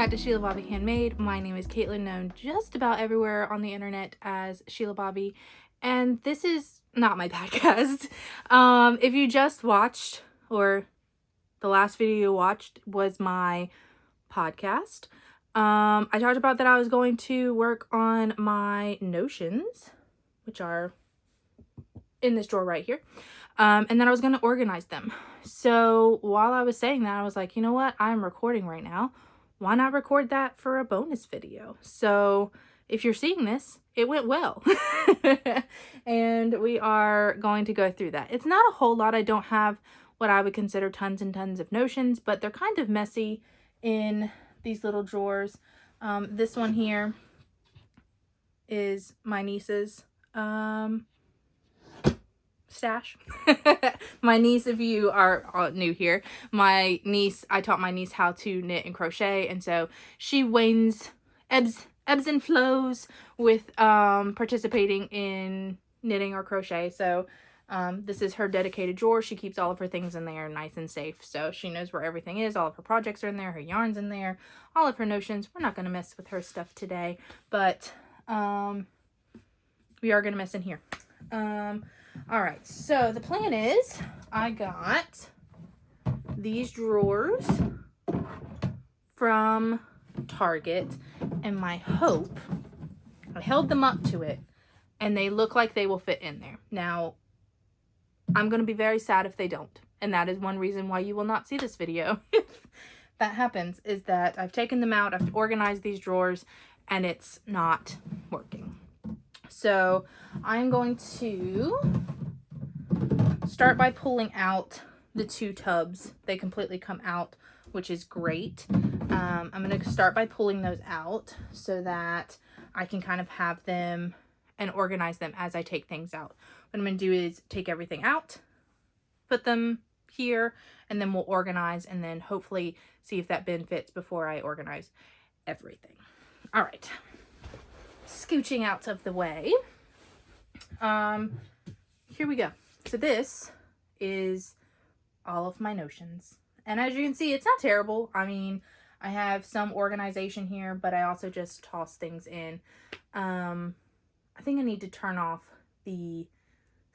back to Sheila Bobby Handmade. My name is Caitlin, known just about everywhere on the internet as Sheila Bobby, and this is not my podcast. If you just watched, or the last video you watched was my podcast, I talked about that I was going to work on my notions, which are in this drawer right here, and then I was going to organize them. So while I was saying that, I was like, you know what, I'm recording right now. Why not record that for a bonus video? So if you're seeing this, it went well. And we are going to go through that. It's not a whole lot. I don't have what I would consider tons and tons of notions, but they're kind of messy in these little drawers. This one here is my niece's stash. My niece, if you are new here, my niece, I taught my niece how to knit and crochet, and so she ebbs and flows with participating in knitting or crochet. So this is her dedicated drawer. She keeps all of her things in there nice and safe, so she knows where everything is. All of her projects are in there, her yarns in there, all of her notions. We're not going to mess with her stuff today, but we are going to mess in here. Alright, so the plan is I got these drawers from Target, and my hope, I held them up to it and they look like they will fit in there. Now, I'm going to be very sad if they don't, and that is one reason why you will not see this video if that happens, is that I've taken them out, I've organized these drawers, and it's not working. So I'm going to start by pulling out the two tubs. They completely come out, which is great. I'm going to start by pulling those out so that I can kind of have them and organize them as I take things out. What I'm going to do is take everything out, put them here, and then we'll organize, and then hopefully see if that bin fits before I organize everything. All right. Scooching out of the way. Here we go. So this is all of my notions. And as you can see, it's not terrible. I mean, I have some organization here, but I also just toss things in. I think I need to turn off the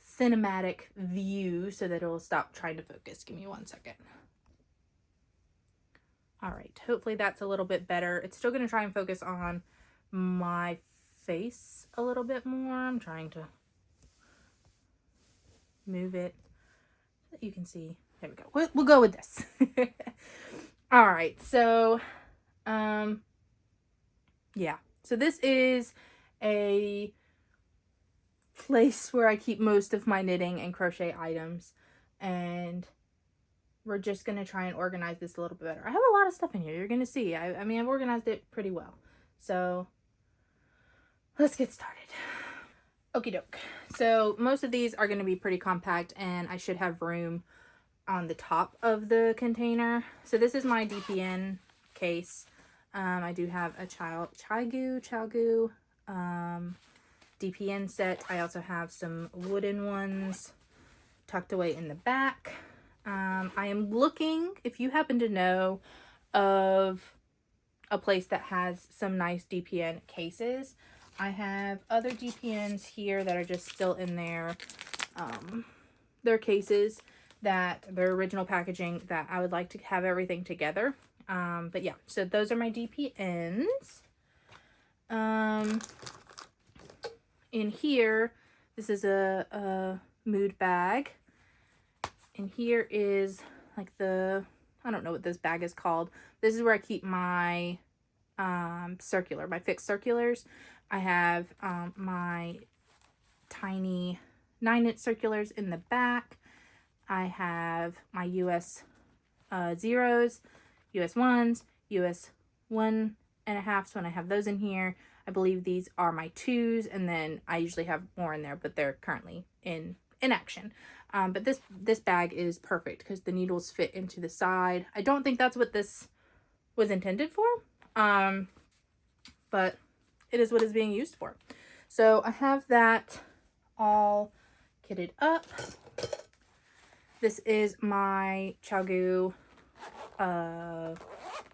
cinematic view so that it will stop trying to focus. Give me 1 second. All right. Hopefully that's a little bit better. It's still going to try and focus on my face a little bit more. I'm trying to move it so that you can see. There we go. We'll go with this. All right. So, yeah. So this is a place where I keep most of my knitting and crochet items, and we're just going to try and organize this a little bit better. I have a lot of stuff in here. You're going to see. I mean, I've organized it pretty well. So let's get started. Okie doke. So most of these are going to be pretty compact, and I should have room on the top of the container. So this is my DPN case. I do have a Chalgu DPN set. I also have some wooden ones tucked away in the back. I am looking, if you happen to know of a place that has some nice DPN cases. I have other DPNs here that are just still in their cases, that their original packaging, that I would like to have everything together. But yeah, so those are my DPNs. In here, this is a mood bag. And here is like I don't know what this bag is called. This is where I keep my my fixed circulars. I have my tiny 9-inch circulars in the back. I have my US zeros, US ones, US 1.5s when I have those in here. I believe these are my 2s, and then I usually have more in there, but they're currently in action. But this bag is perfect because the needles fit into the side. I don't think that's what this was intended for, but it is what it's being used for. So I have that all kitted up. This is my Chalgu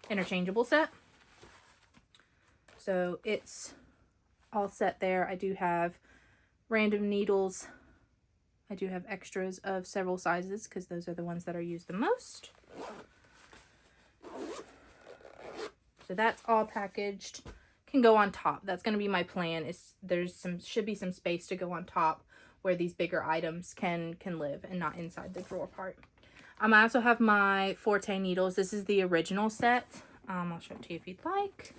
interchangeable set. So it's all set there. I do have random needles. I do have extras of several sizes because those are the ones that are used the most. So that's all packaged. Can go on top. That's going to be my plan. Should be some space to go on top where these bigger items can live and not inside the drawer part. I also have my Forte needles. This is the original set. I'll show it to you if you'd like.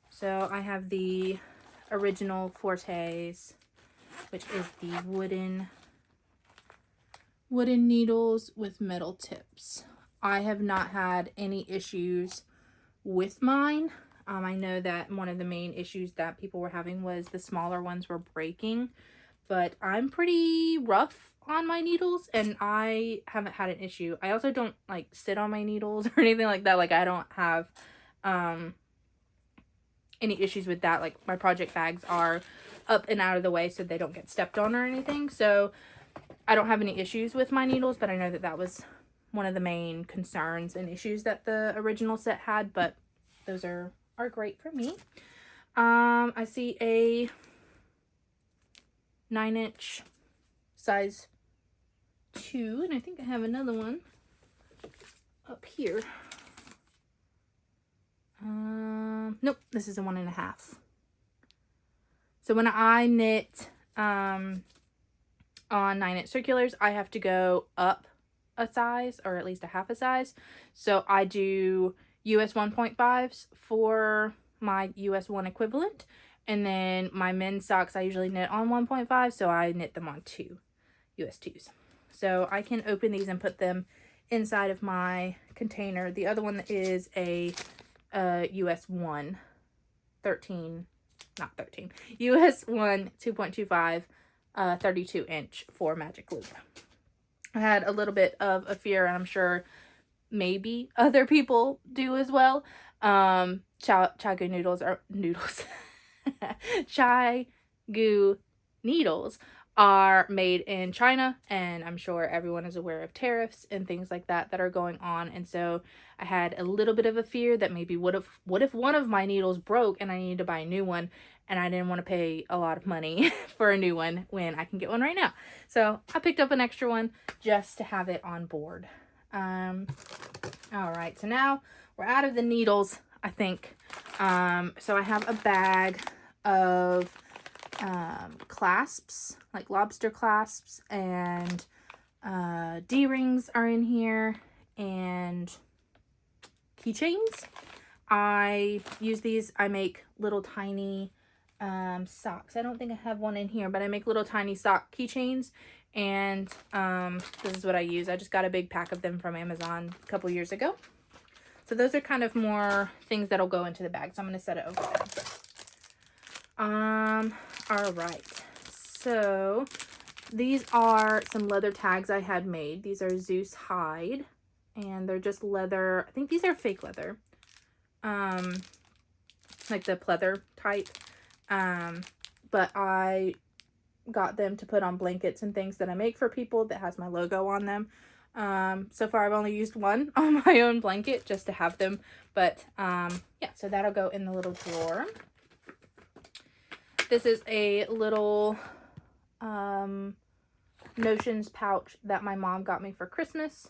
So I have the original Fortes, which is the wooden needles with metal tips. I have not had any issues with mine. I know that one of the main issues that people were having was the smaller ones were breaking, but I'm pretty rough on my needles and I haven't had an issue. I also don't like sit on my needles or anything like that. Like I don't have any issues with that. Like my project bags are up and out of the way so they don't get stepped on or anything. So I don't have any issues with my needles, but I know that that was one of the main concerns and issues that the original set had, but those are great for me. I see a 9-inch size 2, and I think I have another one up here. Nope, this is a 1.5. So when I knit on 9-inch circulars, I have to go up a size, or at least a half a size. So I do US 1.5s for my US 1 equivalent, and then my men's socks I usually knit on 1.5, so I knit them on 2 US 2s. So I can open these and put them inside of my container. The other one is a US 1 US 1 2.25 32-inch for magic loop. I had a little bit of a fear, and I'm sure maybe other people do as well. Chai-gu noodles are noodles. Chai-gu needles are made in China, and I'm sure everyone is aware of tariffs and things like that that are going on. And so I had a little bit of a fear that maybe what if one of my needles broke and I needed to buy a new one, and I didn't want to pay a lot of money for a new one when I can get one right now. So I picked up an extra one just to have it on board. All right, so now we're out of the needles, I think. So I have a bag of clasps, like lobster clasps, and D-rings are in here, and keychains. I use these. I make little tiny socks. I don't think I have one in here, but I make little tiny sock keychains, and this is what I use. I just got a big pack of them from Amazon a couple years ago. So those are kind of more things that'll go into the bag, so I'm going to set it over there. All right, so these are some leather tags I had made. These are Zeus hide, and they're just leather. I think these are fake leather, like the pleather type. But I got them to put on blankets and things that I make for people that has my logo on them. So far I've only used one on my own blanket just to have them, but yeah, so that'll go in the little drawer. This is a little notions pouch that my mom got me for Christmas.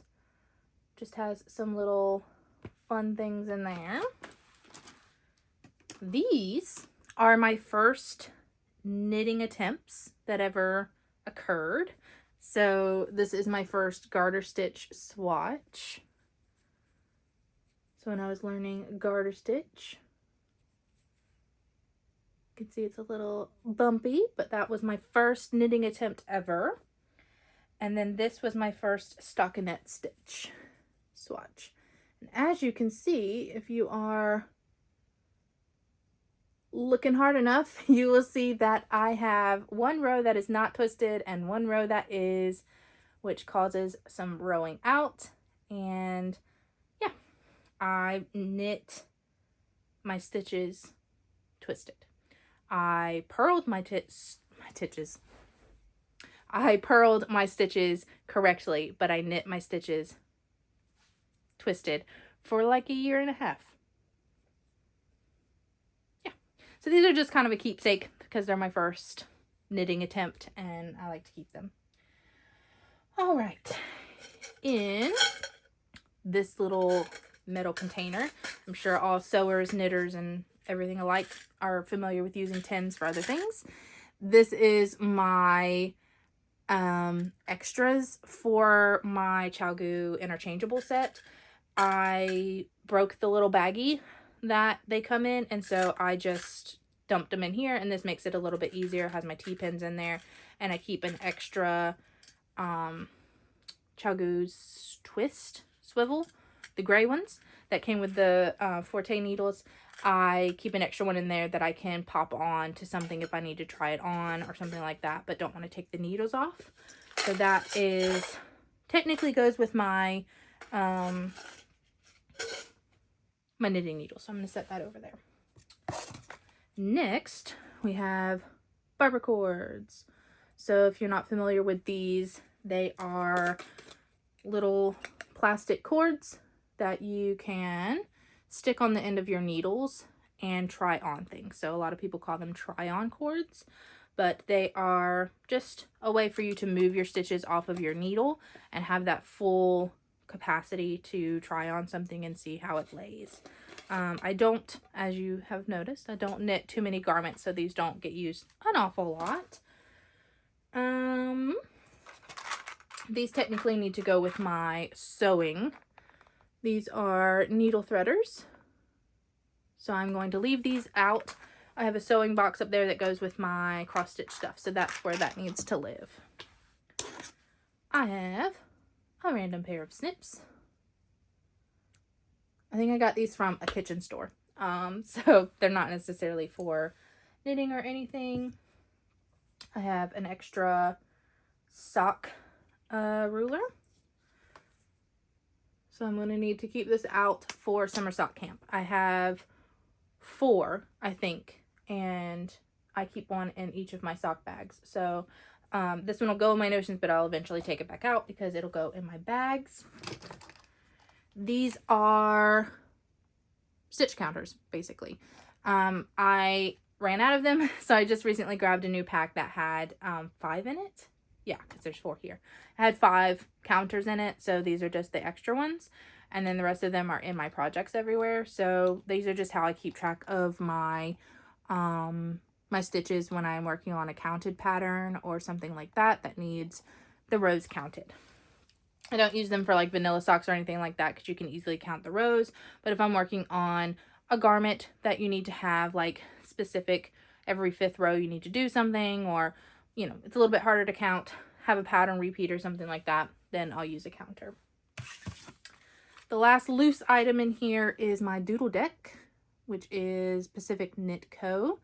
Just has some little fun things in there. These are my first knitting attempts that ever occurred. So this is my first garter stitch swatch. So when I was learning garter stitch, you can see it's a little bumpy, but that was my first knitting attempt ever. And then this was my first stockinette stitch swatch. And as you can see, if you are looking hard enough, you will see that I have one row that is not twisted and one row that is, which causes some rowing out. And yeah, I knit my stitches twisted. I purled my stitches. I purled my stitches correctly, but I knit my stitches twisted for like 1.5 years. So these are just kind of a keepsake because they're my first knitting attempt and I like to keep them. All right, in this little metal container, I'm sure all sewers, knitters, and everything alike are familiar with using tins for other things. This is my extras for my ChiaoGoo interchangeable set. I broke the little baggie that they come in, and so I just dumped them in here, and this makes it a little bit easier. It has my T-pins in there, and I keep an extra ChiaoGoo's twist swivel, the gray ones that came with the Forte needles. I keep an extra one in there that I can pop on to something if I need to try it on or something like that, but don't want to take the needles off. So that is technically goes with my my knitting needle. So I'm going to set that over there. Next, we have barber cords. So if you're not familiar with these, they are little plastic cords that you can stick on the end of your needles and try on things. So a lot of people call them try-on cords, but they are just a way for you to move your stitches off of your needle and have that full capacity to try on something and see how it lays. I don't, as you have noticed, I don't knit too many garments, so these don't get used an awful lot. These technically need to go with my sewing. These are needle threaders, so I'm going to leave these out. I have a sewing box up there that goes with my cross stitch stuff, so that's where that needs to live. I have a random pair of snips. I think I got these from a kitchen store, so they're not necessarily for knitting or anything. I have an extra sock ruler, so I'm going to need to keep this out for summer sock camp. I have 4, I think, and I keep one in each of my sock bags. So this one will go in my notions, but I'll eventually take it back out because it'll go in my bags. These are stitch counters, basically. I ran out of them, so I just recently grabbed a new pack that had 5 in it. Yeah, because there's 4 here. I had 5 counters in it, so these are just the extra ones. And then the rest of them are in my projects everywhere. So these are just how I keep track of my my stitches when I'm working on a counted pattern or something like that that needs the rows counted. I don't use them for like vanilla socks or anything like that because you can easily count the rows. But if I'm working on a garment that you need to have like specific, every 5th row you need to do something, or, you know, it's a little bit harder to count, have a pattern repeat or something like that, then I'll use a counter. The last loose item in here is my doodle deck, which is Pacific Knit Co.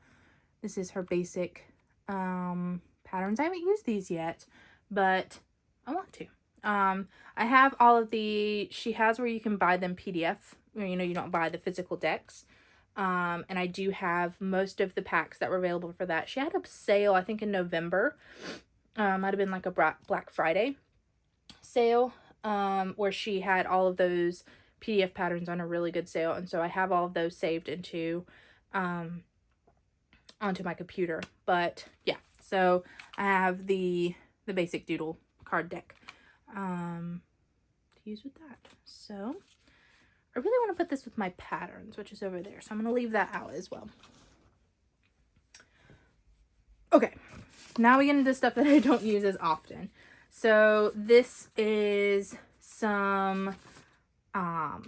This is her basic patterns. I haven't used these yet, but I want to. I have all of the, she has where you can buy them PDF, where, you know, you don't buy the physical decks. And I do have most of the packs that were available for that. She had a sale, I think in November, might have been like a Black Friday sale, where she had all of those PDF patterns on a really good sale. And so I have all of those saved into, onto my computer. But yeah, so I have the basic doodle card deck to use with that. So I really want to put this with my patterns, which is over there, so I'm going to leave that out as well. Okay, now we get into stuff that I don't use as often. So this is some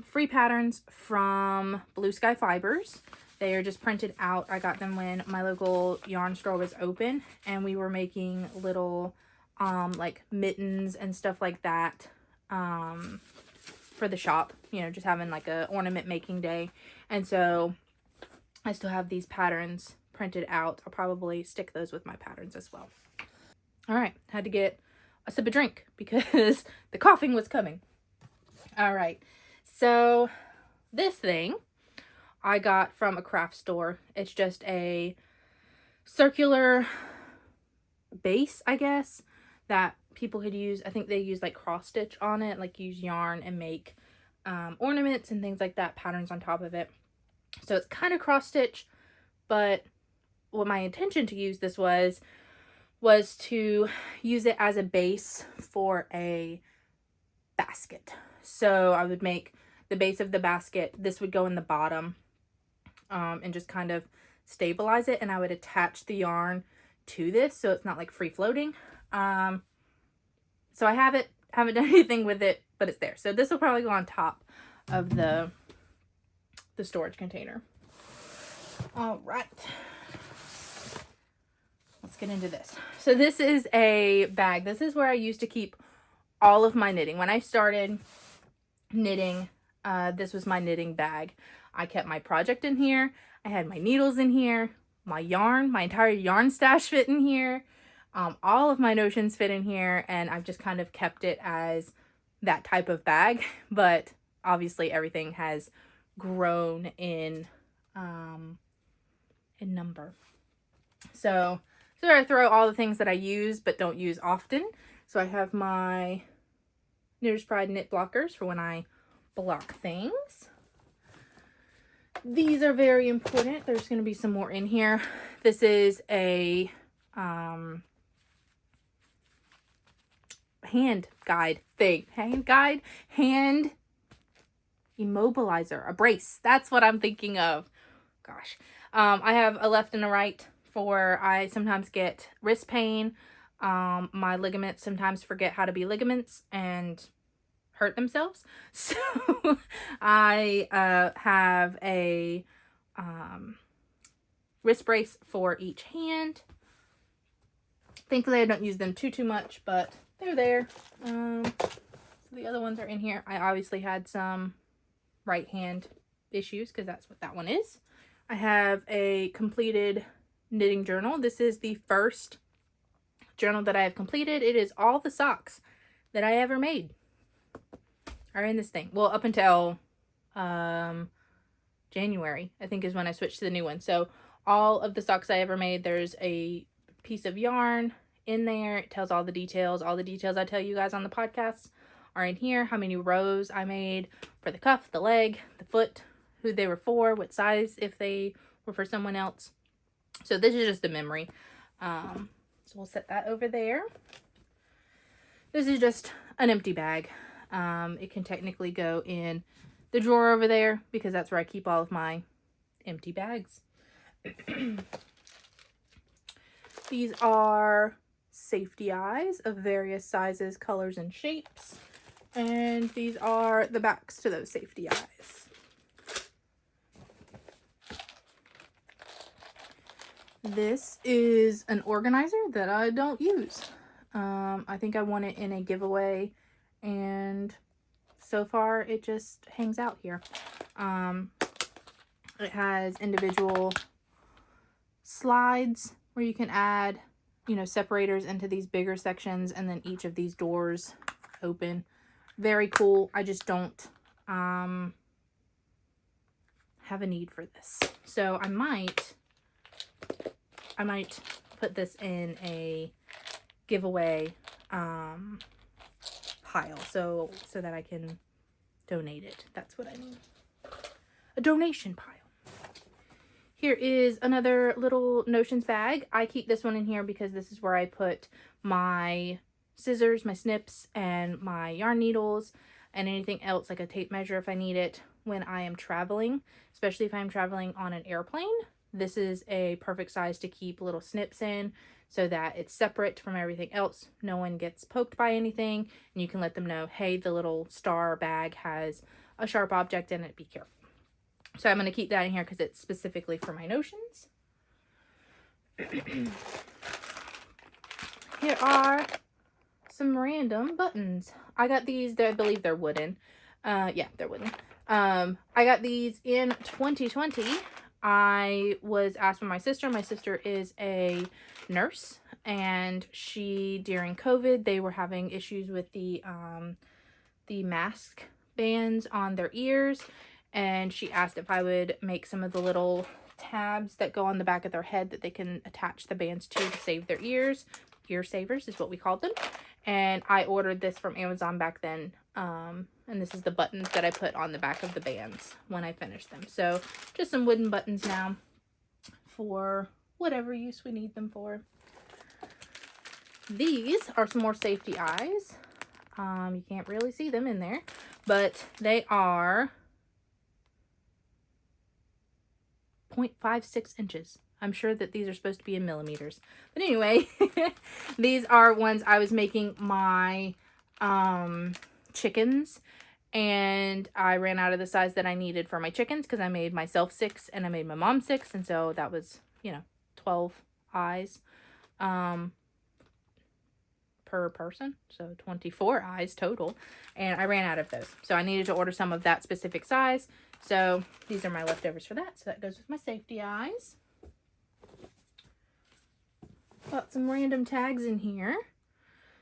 free patterns from Blue Sky Fibers. They are just printed out. I got them when my local yarn store was open, and we were making little like mittens and stuff like that for the shop, you know, just having like a ornament making day. And so I still have these patterns printed out. I'll probably stick those with my patterns as well. All right, had to get a sip of drink because the coughing was coming. All right, so this thing I got from a craft store. It's just a circular base, I guess, that people could use. I think they use like cross stitch on it, like use yarn and make ornaments and things like that, patterns on top of it. So it's kind of cross stitch, but what my intention to use this was to use it as a base for a basket. So I would make the base of the basket, this would go in the bottom, and just kind of stabilize it, and I would attach the yarn to this so it's not like free floating. So I haven't done anything with it, but it's there. So this will probably go on top of the storage container. All right, let's get into this. So this is a bag. This is where I used to keep all of my knitting. When I started knitting, this was my knitting bag. I kept my project in here. I had my needles in here, my yarn, my entire yarn stash fit in here. All of my notions fit in here, and I've just kind of kept it as that type of bag. But obviously everything has grown in number. So I throw all the things that I use but don't use often. So I have my Knitter's Pride knit blockers for when I block things. These are very important. There's going to be some more in here. This is a hand immobilizer, a brace. That's what I'm thinking of. Gosh. I have a left and a right for, I sometimes get wrist pain. My ligaments sometimes forget how to be ligaments and hurt themselves. So I have a wrist brace for each hand. Thankfully I don't use them too much, but they're there. The other ones are in here. I obviously had some right hand issues because that's what that one is. I have a completed knitting journal. This is the first journal that I have completed. It is all the socks that I ever made are in this thing. Well, up until January, I think, is when I switched to the new one. So all of the socks I ever made, there's a piece of yarn in there. It tells all the details. All the details I tell you guys on the podcast are in here. How many rows I made for the cuff, the leg, the foot, who they were for, what size if they were for someone else. So this is just a memory. So we'll set that over there. This is just an empty bag. It can technically go in the drawer over there because that's where I keep all of my empty bags. These are safety eyes of various sizes, colors, and shapes. And these are the backs to those safety eyes. This is an organizer that I don't use. I think I won it in a giveaway, and so far it just hangs out here. It has individual slides where you can add, separators into these bigger sections, and then each of these doors open. Very cool. I just don't have a need for this. So I might put this in a giveaway pile so that I can donate it. That's what I mean. A donation pile. Here is another little notions bag. I keep this one in here because this is where I put my scissors, my snips, and my yarn needles, and anything else like a tape measure if I need it when I am traveling, especially if I'm traveling on an airplane. This is a perfect size to keep little snips in so that it's separate from everything else. No one gets poked by anything, and you can let them know, hey, the little star bag has a sharp object in it, be careful. So I'm going to keep that in here because it's specifically for my notions. Here are some random buttons. I got these, I believe they're wooden. Yeah, they're wooden. I got these in 2020. I was asked by my sister. My sister is a nurse, and during COVID, they were having issues with the mask bands on their ears, and she asked if I would make some of the little tabs that go on the back of their head that they can attach the bands to save their ears. Ear savers is what we called them. And I ordered this from Amazon back then. And this is the buttons that I put on the back of the bands when I finished them. So just some wooden buttons now for whatever use we need them for. These are some more safety eyes. You can't really see them in there, but they are 0.56 inches. I'm sure that these are supposed to be in millimeters. But anyway, these are ones I was making my chickens, and I ran out of the size that I needed for my chickens because I made myself 6 and I made my mom 6, and so that was, you know, 12 eyes per person, so 24 eyes total, and I ran out of those, so I needed to order some of that specific size. So these are my leftovers for that, so that goes with my safety eyes. Got some random tags in here.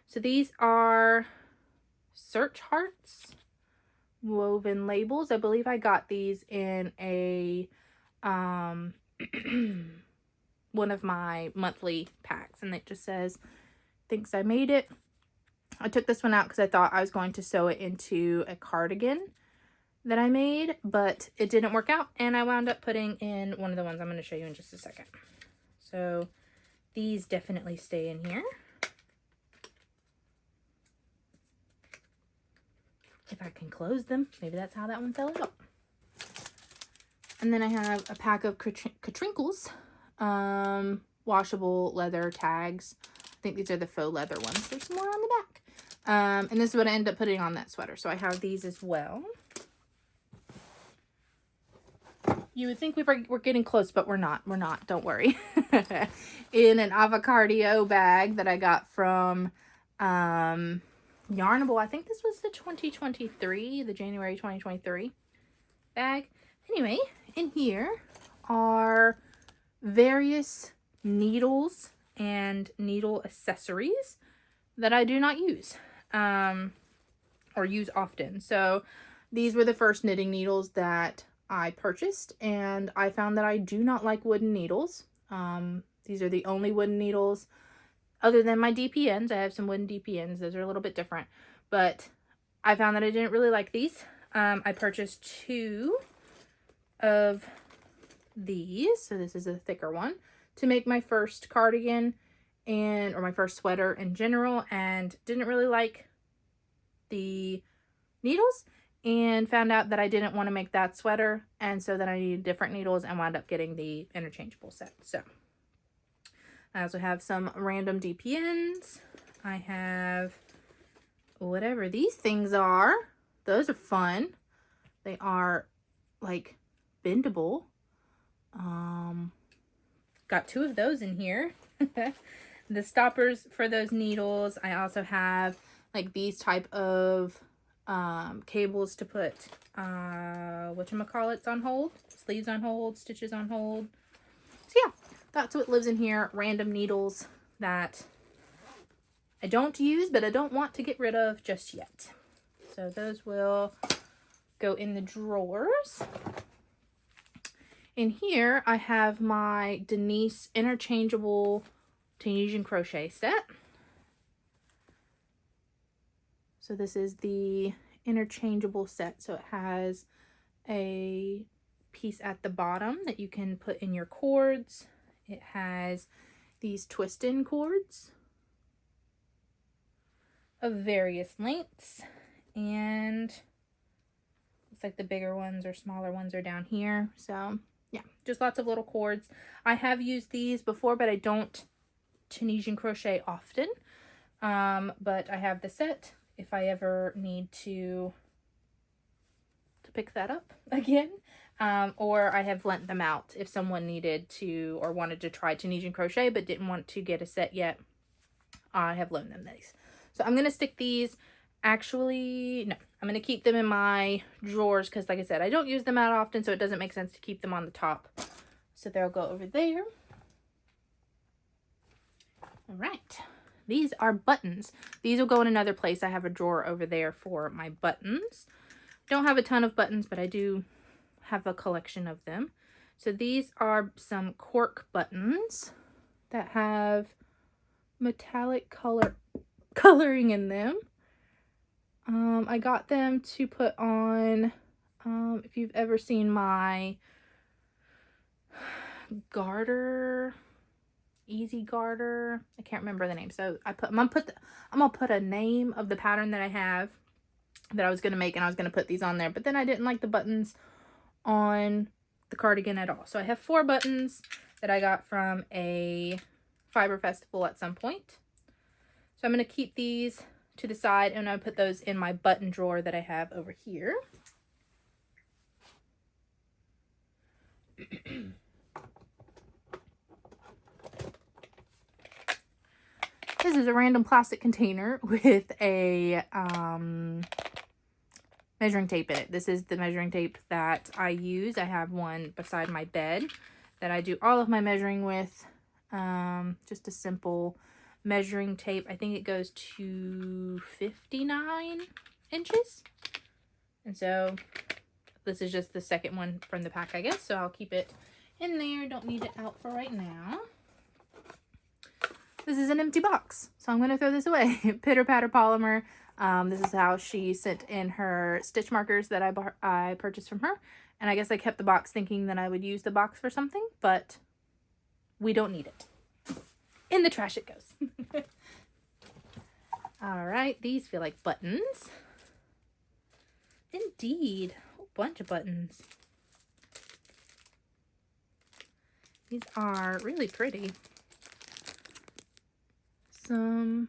So these are search hearts woven labels. I believe I got these in a one of my monthly packs, and it just says thinks I made it. I took this one out because I thought I was going to sew it into a cardigan that I made, but it didn't work out, and I wound up putting in one of the ones I'm going to show you in just a second. So these definitely stay in here. If I can close them, maybe that's how that one fell out. And then I have a pack of Katrinkles, washable leather tags. I think these are the faux leather ones. There's some more on the back. And this is what I ended up putting on that sweater. So I have these as well. You would think we're getting close, but we're not. We're not. Don't worry. In an avocado bag that I got from Yarnable. I think this was the 2023, the January 2023 bag. Anyway, in here are various needles and needle accessories that I do not use or use often. So these were the first knitting needles that I purchased, and I found that I do not like wooden needles. These are the only wooden needles other than my DPNs. I have some wooden DPNs. Those are a little bit different, but I found that I didn't really like these. I purchased 2 of these. So this is a thicker one to make my first cardigan or my first sweater in general, and didn't really like the needles and found out that I didn't want to make that sweater, and so then I needed different needles and wound up getting the interchangeable set. So I also have some random DPNs. I have whatever these things are. Those are fun. They are like bendable. Got 2 of those in here. The stoppers for those needles. I also have like these type of cables to put whatchamacallits on hold, sleeves on hold, stitches on hold. So yeah, that's what lives in here. Random needles that I don't use, but I don't want to get rid of just yet. So those will go in the drawers. In here, I have my Denise interchangeable Tunisian crochet set. So this is the interchangeable set. So it has a piece at the bottom that you can put in your cords. It has these twist-in cords of various lengths, and looks like the bigger ones or smaller ones are down here. So yeah, just lots of little cords. I have used these before, but I don't Tunisian crochet often. But I have the set if I ever need to pick that up again. Or I have lent them out if someone needed to or wanted to try Tunisian crochet but didn't want to get a set yet. I have loaned them these. So I'm going to stick these, actually, no, I'm going to keep them in my drawers because, like I said, I don't use them out often, so it doesn't make sense to keep them on the top. So they'll go over there. All right. These are buttons. These will go in another place. I have a drawer over there for my buttons. Don't have a ton of buttons, but I do have a collection of them. So these are some cork buttons that have metallic coloring in them. I got them to put on, if you've ever seen my garter Easy Garter. I can't remember the name. So I'm gonna put a name of the pattern that I have that I was gonna make, and I was gonna put these on there. But then I didn't like the buttons on the cardigan at all. So I have 4 buttons that I got from a fiber festival at some point. So I'm gonna keep these to the side, and I'll put those in my button drawer that I have over here. This is a random plastic container with a measuring tape in it. This is the measuring tape that I use. I have one beside my bed that I do all of my measuring with. Just a simple measuring tape. I think it goes to 59 inches. And so this is just the second one from the pack, I guess. So I'll keep it in there. Don't need it out for right now. This is an empty box, so I'm going to throw this away. Pitter Patter Polymer. This is how she sent in her stitch markers that I purchased from her. And I guess I kept the box thinking that I would use the box for something, but we don't need it. In the trash it goes. All right, these feel like buttons. Indeed, a whole bunch of buttons. These are really pretty. Some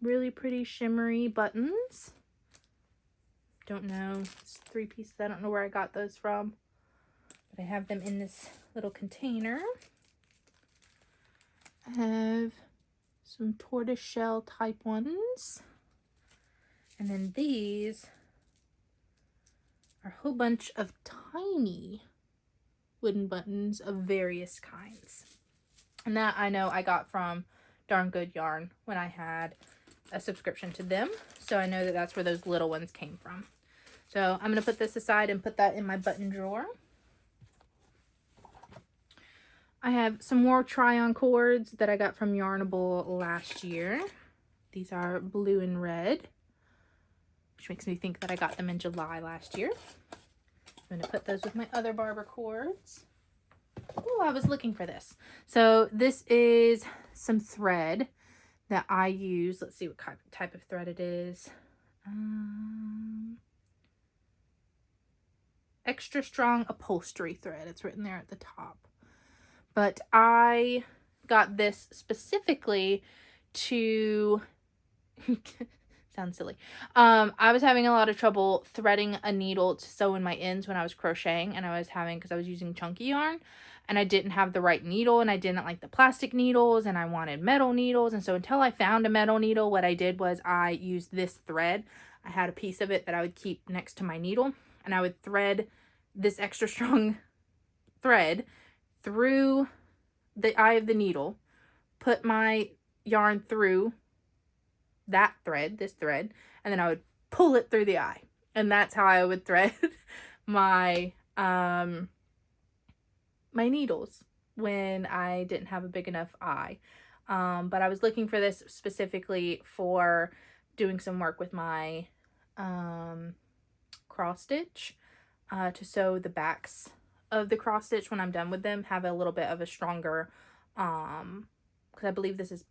really pretty shimmery buttons. Don't know, it's 3 pieces. I don't know where I got those from, but I have them in this little container. I have some tortoise shell type ones, and then these are a whole bunch of tiny wooden buttons of various kinds, and that I know I got from Darn Good Yarn when I had a subscription to them, so I know that that's where those little ones came from. So I'm going to put this aside and put that in my button drawer. I have some more try-on cords that I got from Yarnable last year. These are blue and red, which makes me think that I got them in July last year. I'm going to put those with my other barber cords. Oh, I was looking for this. So this is some thread that I use. Let's see what type of thread it is. Extra strong upholstery thread. It's written there at the top. But I got this specifically to sounds silly. I was having a lot of trouble threading a needle to sew in my ends when I was crocheting, and because I was using chunky yarn, and I didn't have the right needle, and I didn't like the plastic needles, and I wanted metal needles. And so until I found a metal needle, what I did was I used this thread. I had a piece of it that I would keep next to my needle, and I would thread this extra strong thread through the eye of the needle, put my yarn through that thread, this thread, and then I would pull it through the eye. And that's how I would thread my my needles when I didn't have a big enough eye. But I was looking for this specifically for doing some work with my cross stitch to sew the backs of the cross stitch when I'm done with them, have a little bit of a stronger, because I believe this is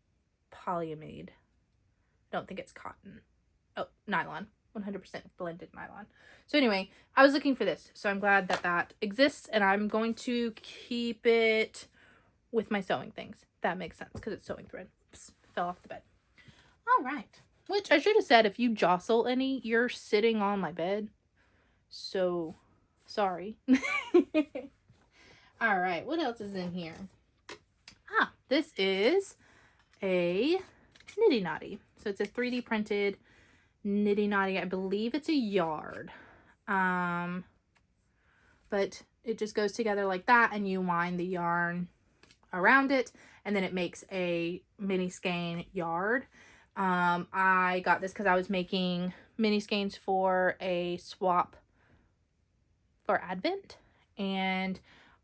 polyamide. I don't think it's cotton. Oh, nylon. 100% blended nylon. So anyway, I was looking for this, so I'm glad that that exists, and I'm going to keep it with my sewing things. That makes sense, because it's sewing thread. Oops, fell off the bed. All right. Which I should have said, if you jostle any, you're sitting on my bed. So, sorry. All right, what else is in here? Ah, this is a Nitty Knotty. So it's a 3D printed Nitty Knotty. I believe it's a yard. But it just goes together like that, and you wind the yarn around it, and then it makes a mini skein yard. I got this because I was making mini skeins for a swap for Advent, and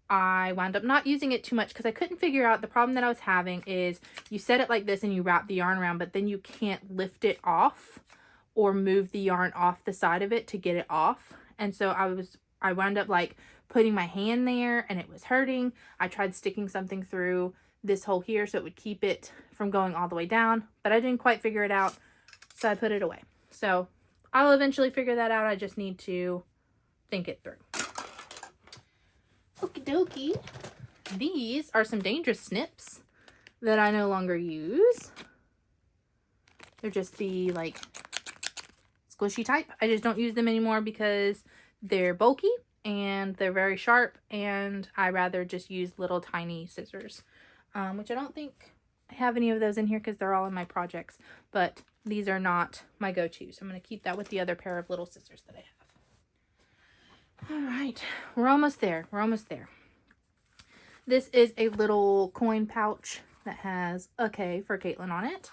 I wound up not using it too much because I couldn't figure out, the problem that I was having is you set it like this and you wrap the yarn around, but then you can't lift it off or move the yarn off the side of it to get it off. And so I wound up like putting my hand there, and it was hurting. I tried sticking something through this hole here so it would keep it from going all the way down, but I didn't quite figure it out, so I put it away. So I'll eventually figure that out. I just need to think it through. Okie dokie. These are some dangerous snips that I no longer use. They're just the like squishy type. I just don't use them anymore because they're bulky and they're very sharp, and I rather just use little tiny scissors, which I don't think I have any of those in here because they're all in my projects, but these are not my go-to, so I'm going to keep that with the other pair of little scissors that I have. All right, we're almost there. We're almost there. This is a little coin pouch that has a K for Caitlin on it.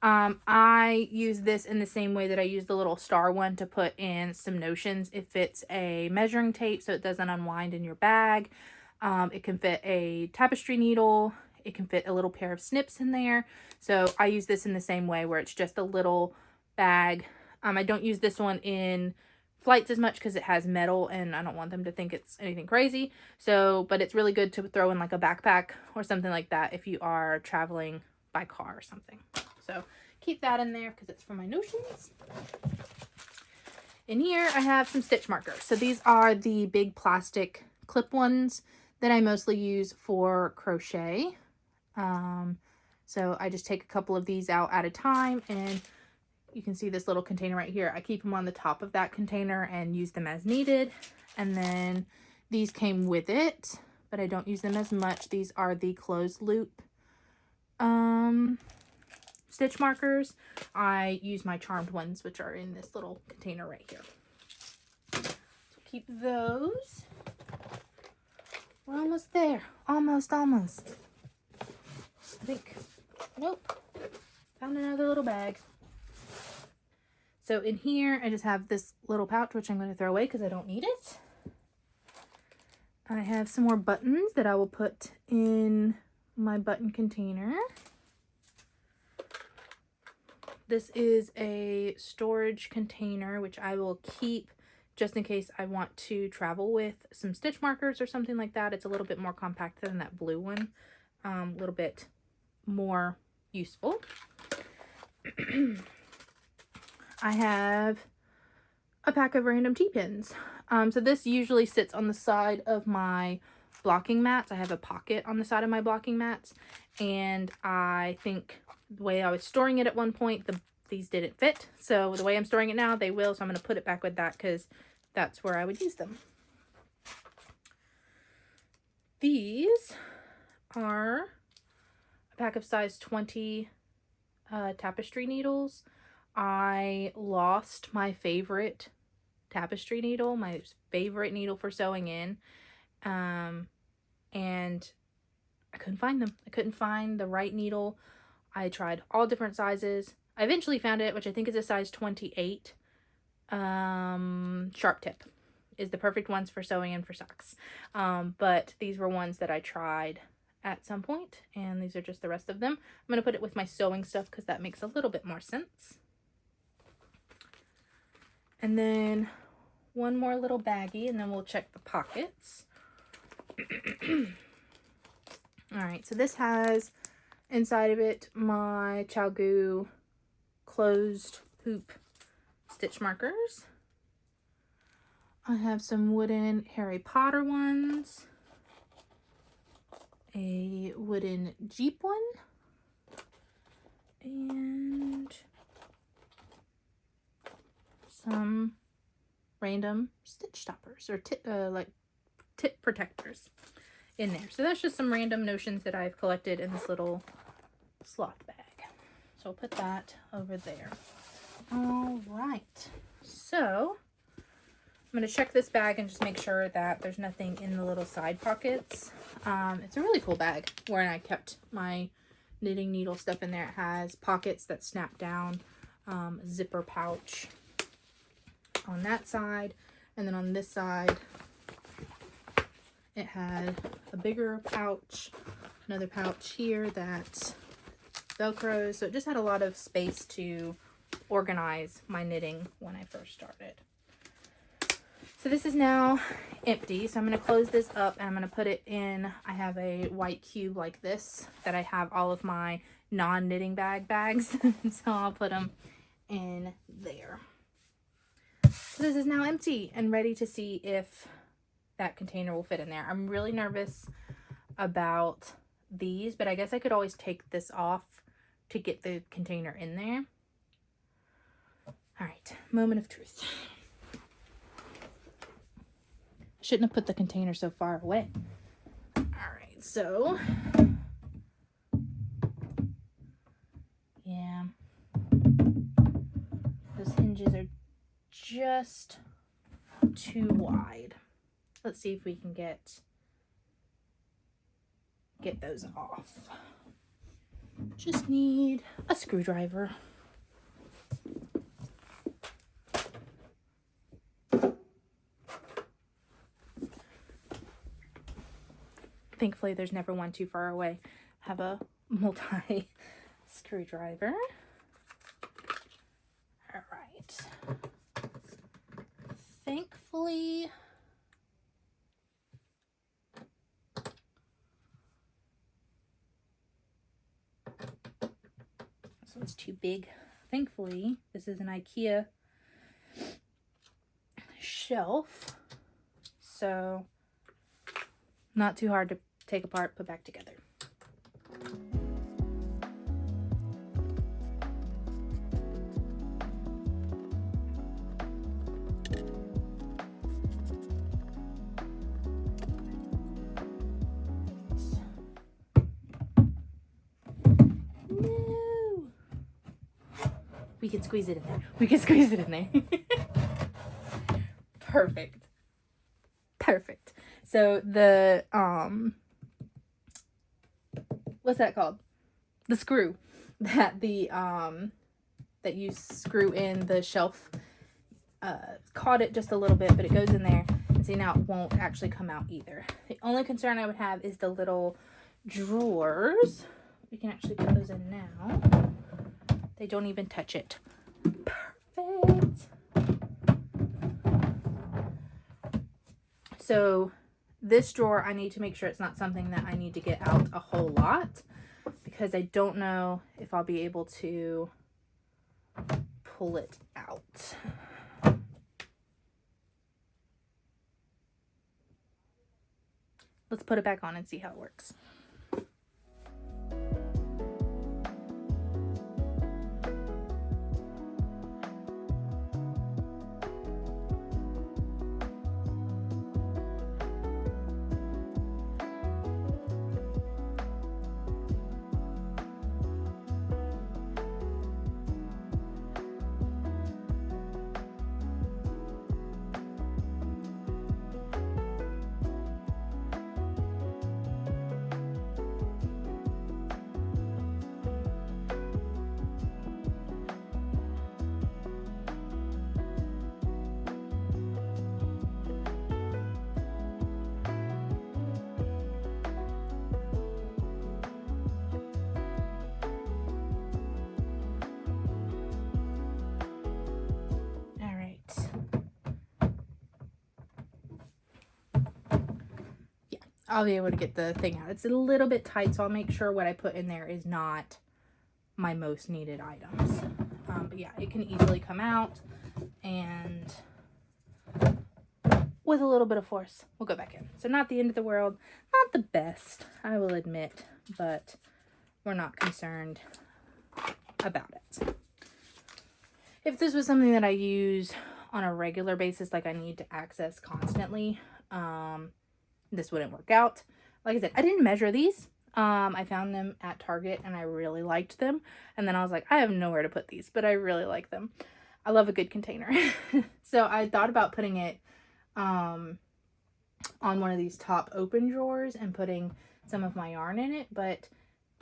I use this in the same way that I use the little star one to put in some notions. It fits a measuring tape so it doesn't unwind in your bag. It can fit a tapestry needle. It can fit a little pair of snips in there. So I use this in the same way where it's just a little bag. I don't use this one in flights as much because it has metal and I don't want them to think it's anything crazy. So, but it's really good to throw in like a backpack or something like that if you are traveling by car or something. So keep that in there because it's for my notions. In here I have some stitch markers. So these are the big plastic clip ones that I mostly use for crochet. So I just take a couple of these out at a time, and you can see this little container right here. I keep them on the top of that container and use them as needed. And then these came with it, but I don't use them as much. These are the closed loop stitch markers. I use my charmed ones, which are in this little container right here. So keep those. We're almost there. Almost. I think, nope. Found another little bag. So in here, I just have this little pouch, which I'm going to throw away because I don't need it. I have some more buttons that I will put in my button container. This is a storage container, which I will keep just in case I want to travel with some stitch markers or something like that. It's a little bit more compact than that blue one. A little bit more useful. I have a pack of random T-pins. So this usually sits on the side of my blocking mats. I have a pocket on the side of my blocking mats, and I think the way I was storing it at one point, these didn't fit. So the way I'm storing it now, they will. So I'm going to put it back with that because that's where I would use them. These are a pack of size 20 tapestry needles. I lost my favorite tapestry needle, my favorite needle for sewing in, and I couldn't find them. I couldn't find the right needle. I tried all different sizes. I eventually found it, which I think is a size 28. Sharp tip is the perfect ones for sewing in for socks. But these were ones that I tried at some point, and these are just the rest of them. I'm going to put it with my sewing stuff because that makes a little bit more sense. And then one more little baggie, and then we'll check the pockets. All right, so this has inside of it my ChiaoGoo closed hoop stitch markers. I have some wooden Harry Potter ones, a wooden Jeep one, and some random stitch stoppers or tip protectors in there. So that's just some random notions that I've collected in this little sloth bag. So I'll put that over there. All right. So I'm going to check this bag and just make sure that there's nothing in the little side pockets. It's a really cool bag where I kept my knitting needle stuff in there. It has pockets that snap down, zipper pouch on that side, and then on this side it had a bigger pouch, another pouch here that velcros, so it just had a lot of space to organize my knitting when I first started. So this is now empty. So I'm going to close this up and I'm going to put it in. I have a white cube like this that I have all of my non-knitting bags. So I'll put them in there. So this is now empty and ready to see if that container will fit in there. I'm really nervous about these, but I guess I could always take this off to get the container in there. All right, moment of truth. Shouldn't have put the container so far away. All right, so yeah, those hinges are just too wide. Let's see if we can get those off. Just need a screwdriver. Thankfully, there's never one too far away. Have a multi screwdriver. All right. Thankfully, this one's too big. Thankfully, this is an IKEA shelf, so not too hard to take apart, put back together. No! We can squeeze it in there. We can squeeze it in there. Perfect. Perfect. So the what's that called? The screw that that you screw in the shelf caught it just a little bit, but it goes in there. And see, now it won't actually come out either. The only concern I would have is the little drawers. We can actually put those in now. They don't even touch it. Perfect. So this drawer, I need to make sure it's not something that I need to get out a whole lot, because I don't know if I'll be able to pull it out. Let's put it back on and see how it works. I'll be able to get the thing out. It's a little bit tight, so I'll make sure what I put in there is not my most needed items. But yeah, it can easily come out, and with a little bit of force, we'll go back in. So not the end of the world, not the best, I will admit, but we're not concerned about it. If this was something that I use on a regular basis, like I need to access constantly, this wouldn't work out. Like I said, I didn't measure these. I found them at Target and I really liked them. And then I was like, I have nowhere to put these, but I really like them. I love a good container. So I thought about putting it on one of these top open drawers and putting some of my yarn in it, but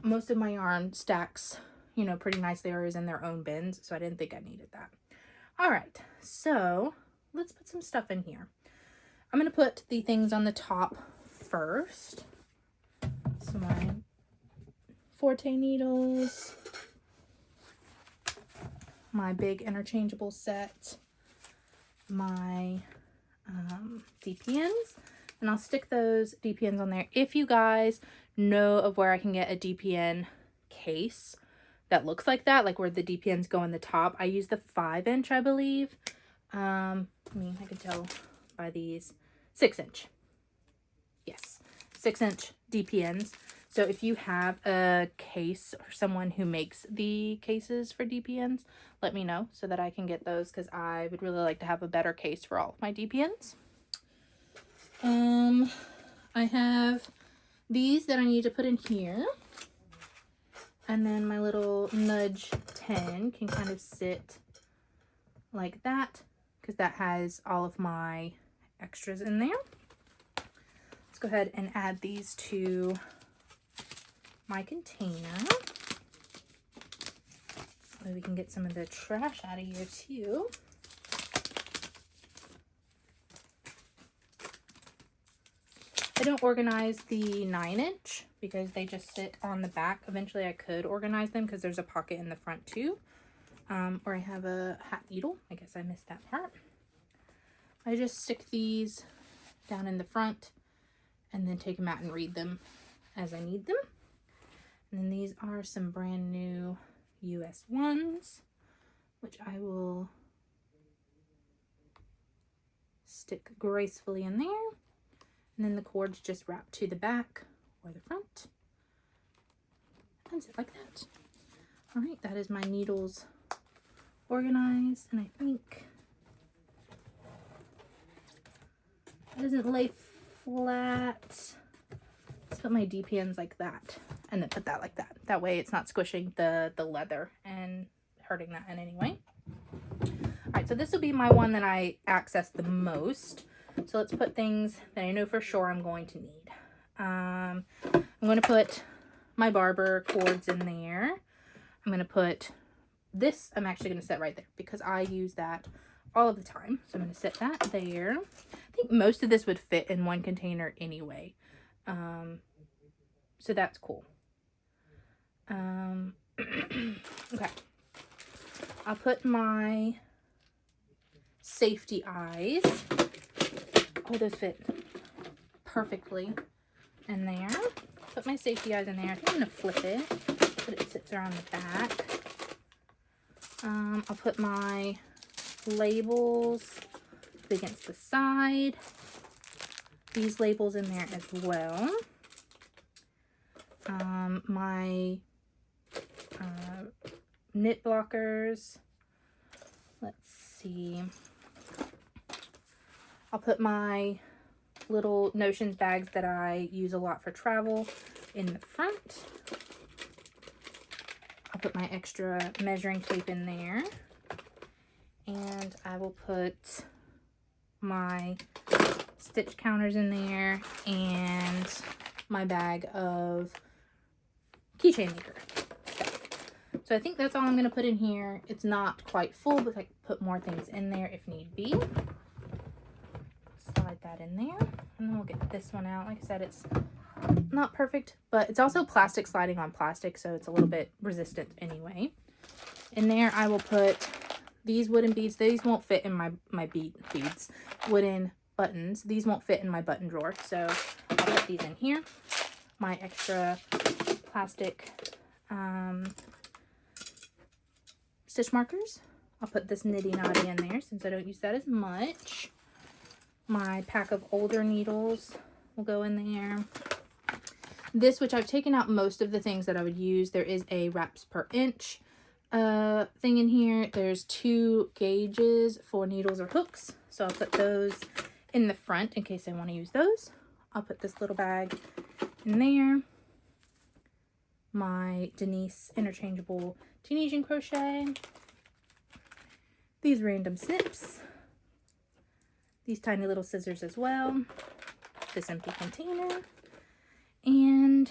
most of my yarn stacks, you know, pretty nicely or is in their own bins, so I didn't think I needed that. All right, so let's put some stuff in here. I'm going to put the things on the top first. So my Forte needles, my big interchangeable set, my DPNs, and I'll stick those DPNs on there. If you guys know of where I can get a DPN case that looks like that, like where the DPNs go in the top, I use the 5-inch, I believe. I mean, I can tell by these. 6-inch. Yes, 6-inch DPNs. So if you have a case or someone who makes the cases for DPNs, let me know so that I can get those, because I would really like to have a better case for all of my DPNs. I have these that I need to put in here. And then my little Nudge 10 can kind of sit like that, because that has all of my extras in there. Let's go ahead and add these to my container. So we can get some of the trash out of here too. I don't organize the 9-inch because they just sit on the back. Eventually I could organize them because there's a pocket in the front too. Or I have a hat needle. I guess I missed that part. I just stick these down in the front and then take them out and read them as I need them. And then these are some brand new US ones, which I will stick gracefully in there. And then the cords just wrap to the back or the front. And sit like that. All right, that is my needles organized. And I think it doesn't lay flat. Let's put my DPNs like that. And then put that like that. That way it's not squishing the leather and hurting that in any way. All right, so this will be my one that I access the most. So let's put things that I know for sure I'm going to need. I'm going to put my barber cords in there. I'm going to put this, I'm actually going to set right there because I use that all of the time. So I'm going to set that there. I think most of this would fit in one container anyway. So that's cool. Okay. I'll put my safety eyes. Oh, those fit perfectly in there. Put my safety eyes in there. I think I'm going to flip it, but it sits around the back. I'll put my labels against the side. These labels in there as well. My knit blockers. Let's see. I'll put my little Notions bags that I use a lot for travel in the front. I'll put my extra measuring tape in there. And I will put my stitch counters in there and my bag of keychain maker stuff. So I think that's all I'm going to put in here. It's not quite full, but I can put more things in there if need be. Slide that in there, and then we'll get this one out. Like I said, it's not perfect, but it's also plastic sliding on plastic, so it's a little bit resistant anyway. In there I will put these wooden beads. These won't fit in my beads. Wooden buttons. These won't fit in my button drawer, so I'll put these in here. My extra plastic stitch markers. I'll put this Nitty Knotty in there since I don't use that as much. My pack of older needles will go in there. This, which I've taken out most of the things that I would use. There is a wraps per inch thing in here. There's 2 gauges for needles or hooks. So I'll put those in the front in case I want to use those. I'll put this little bag in there. My Denise interchangeable Tunisian crochet. These random snips. These tiny little scissors as well. This empty container. And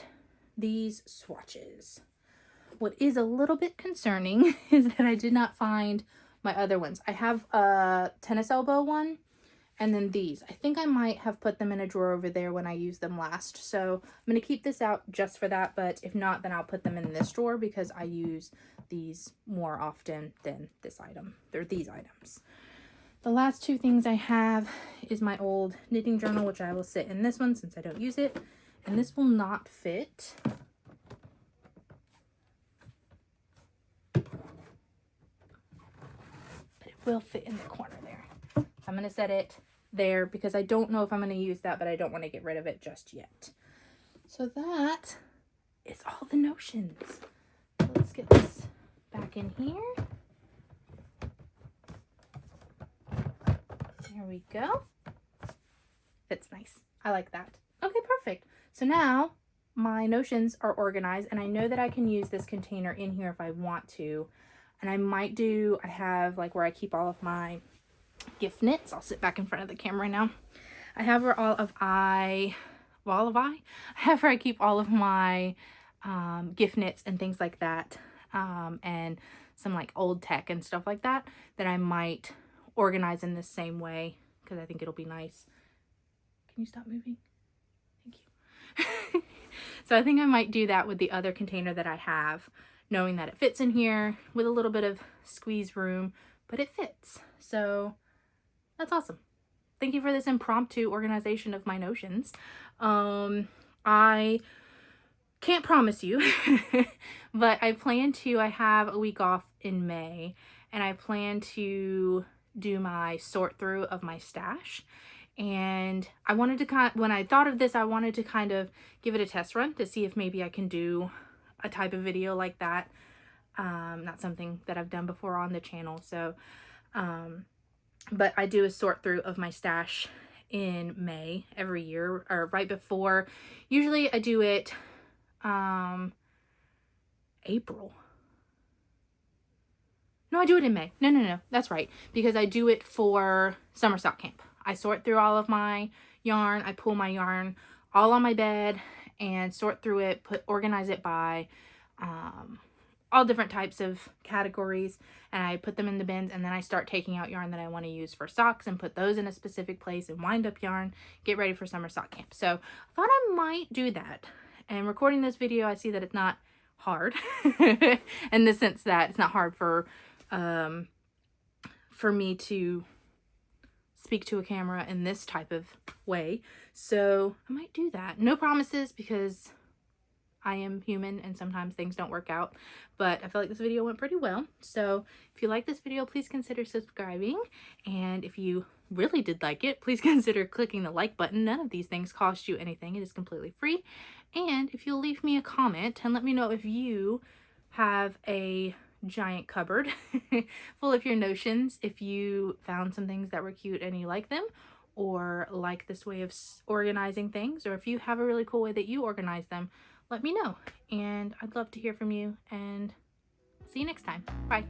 these swatches. What is a little bit concerning is that I did not find my other ones. I have a tennis elbow one and then these. I think I might have put them in a drawer over there when I used them last. So I'm going to keep this out just for that, but if not, then I'll put them in this drawer because I use these more often than this item. They're these items. The last two things I have is my old knitting journal, which I will sit in this one since I don't use it. And this will not fit. But it will fit in the corner there. I'm going to set it there because I don't know if I'm going to use that, but I don't want to get rid of it just yet. So that is all the notions. So let's get this back in here. There we go. Fits nice. I like that. Okay, perfect. So now my notions are organized, and I know that I can use this container in here if I want to. And I might do, I have like where I keep all of my gift knits. I'll sit back in front of the camera now. I have where I have where I keep all of my gift knits and things like that, and some like old tech and stuff like that I might organize in the same way because I think it'll be nice. Can you stop moving? Thank you. So I think I might do that with the other container that I have, knowing that it fits in here with a little bit of squeeze room, but it fits. So that's awesome. Thank you for this impromptu organization of my notions. I can't promise you, but I have a week off in May, and I plan to do my sort through of my stash. And I wanted to when I thought of this, I wanted to kind of give it a test run to see if maybe I can do a type of video like that. Not something that I've done before on the channel. So, but I do a sort through of my stash in May every year, or right before. Usually I do it April. No, I do it in May. No, that's right, because I do it for summer stock camp. I sort through all of my yarn. I pull my yarn all on my bed and sort through it, organize it by all different types of categories, and I put them in the bins, and then I start taking out yarn that I want to use for socks and put those in a specific place and wind up yarn, get ready for summer sock camp. So I thought I might do that. And recording this video, I see that it's not hard in the sense that it's not hard for me to speak to a camera in this type of way. So I might do that. No promises, because I am human and sometimes things don't work out, but I feel like this video went pretty well. So if you like this video, please consider subscribing. And if you really did like it, please consider clicking the like button. None of these things cost you anything. It is completely free. And if you'll leave me a comment and let me know if you have a giant cupboard full of your notions, if you found some things that were cute and you like them, or like this way of organizing things, or if you have a really cool way that you organize them, let me know. And I'd love to hear from you, and see you next time. Bye.